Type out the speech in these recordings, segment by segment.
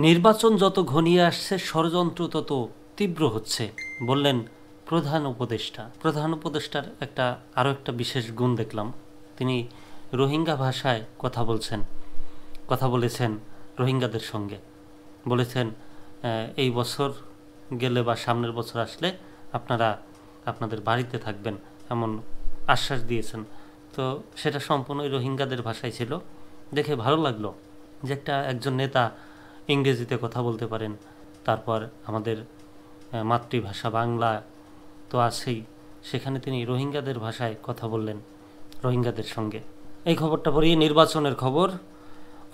নির্বাচন যত ঘনিয়ে আসছে ষড়যন্ত্র তত তীব্র হচ্ছে বললেন প্রধান উপদেষ্টার আরও একটা বিশেষ গুণ দেখলাম। তিনি রোহিঙ্গা ভাষায় কথা বলেছেন রোহিঙ্গাদের সঙ্গে। বলেছেন এই বছর গেলে বা সামনের বছর আসলে আপনারা আপনাদের বাড়িতে থাকবেন, এমন আশ্বাস দিয়েছেন। তো সেটা সম্পূর্ণই রোহিঙ্গাদের ভাষায় ছিল। দেখে ভালো লাগলো যে একজন নেতা ইংরেজিতে কথা বলতে পারেন, তারপর আমাদের মাতৃভাষা বাংলা তো আছেই, সেখানে তিনি রোহিঙ্গাদের ভাষায় কথা বললেন রোহিঙ্গাদের সঙ্গে। এই খবরটা পড়িয়ে নির্বাচনের খবর।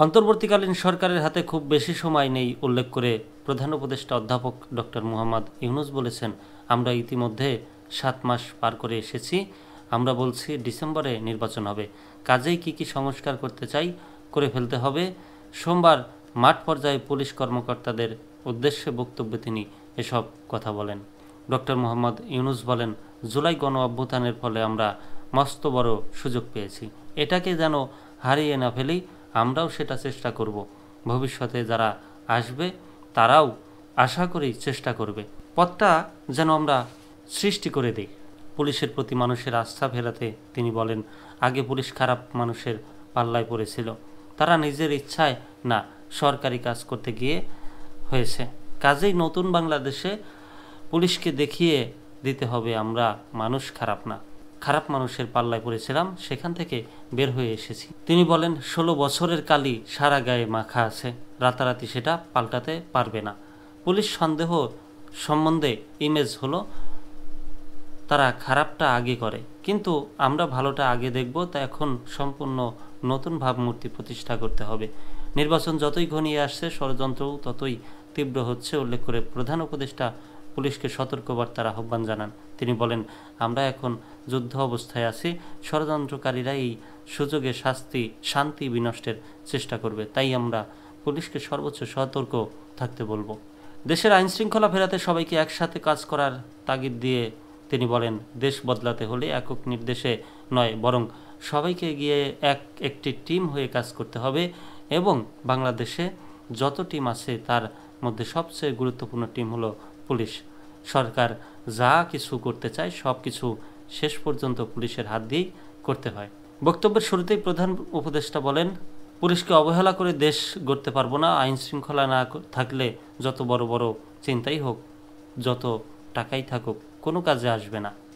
অন্তর্বর্তীকালীন সরকারের হাতে খুব বেশি সময় নেই উল্লেখ করে প্রধান উপদেষ্টা অধ্যাপক ডক্টর মুহাম্মদ ইউনূস বলেছেন, আমরা ইতিমধ্যে 7 মাস পার করে এসেছি। আমরা বলছি ডিসেম্বরে নির্বাচন হবে, কাজেই কি সংস্কার করতে চাই করে ফেলতে হবে। সোমবার মাঠ পর্যায়ে পুলিশ কর্মকর্তাদের উদ্দেশ্যে বক্তব্যে তিনি এসব কথা বলেন। ডক্টর মুহাম্মদ ইউনূস বলেন, জুলাই গণ অভ্যুত্থানের ফলে আমরা মস্ত বড় সুযোগ পেয়েছি, এটাকে যেন হারিয়ে না ফেলি। আমরাও সেটা চেষ্টা করব। ভবিষ্যতে যারা আসবে তারাও আশা করি চেষ্টা করবে, পথটা যেন আমরা সৃষ্টি করে দিই। পুলিশের প্রতি মানুষের আস্থা ফেরাতে তিনি বলেন, আগে পুলিশ খারাপ মানুষের পাল্লায় পড়েছিল, তারা নিজের ইচ্ছায় না সরকারি কাজ করতে গিয়ে হয়েছে। কাজেই নতুন বাংলাদেশে পুলিশকে দেখিয়ে দিতে হবে আমরা মানুষ খারাপ না, খারাপ মানুষের পাল্লায় পড়েছিলাম, সেখান থেকে বের হয়ে এসেছি। তিনি বলেন, 16 বছরের কালি সারা গায়ে মাখা আছে, রাতারাতি সেটা পাল্টাতে পারবে না। পুলিশ সন্দেহ সম্বন্ধে ইমেজ হলো তারা খারাপটা আগে করে, কিন্তু আমরা ভালোটা আগে দেখব। তা এখন সম্পূর্ণ নতুন ভাবমূর্তি প্রতিষ্ঠা করতে হবে। নির্বাচন যতই ঘনিয়ে আসছে ষড়যন্ত্রও ততই তীব্র হচ্ছে উল্লেখ করে প্রধান উপদেষ্টা পুলিশকে সতর্কবার্তার আহ্বান জানান। তিনি বলেন, আমরা এখন যুদ্ধ অবস্থায় আছি, ষড়যন্ত্রকারীরা এই সুযোগে শান্তি বিনষ্টের চেষ্টা করবে, তাই আমরা পুলিশকে সর্বোচ্চ সতর্ক থাকতে বলবো। দেশের আইনশৃঙ্খলা ফেরাতে সবাইকে একসাথে কাজ করার তাগিদ দিয়ে তিনি বলেন, দেশ বদলাতে হলে একক নির্দেশে নয়, বরং সবাইকে গিয়ে একটি টিম হয়ে কাজ করতে হবে এবং বাংলাদেশে যত টিম আছে তার মধ্যে সবচেয়ে গুরুত্বপূর্ণ টিম হলো পুলিশ। সরকার যা কিছু করতে চায় সব কিছু শেষ পর্যন্ত পুলিশের হাত দিয়েই করতে হয়। বক্তব্যের শুরুতেই প্রধান উপদেষ্টা বলেন, পুলিশকে অবহেলা করে দেশ গড়তে পারবো না। আইন শৃঙ্খলা না থাকলে যত বড় বড় চিন্তাই হোক, যত টাকাই থাকুক, কোনো কাজে আসবে না।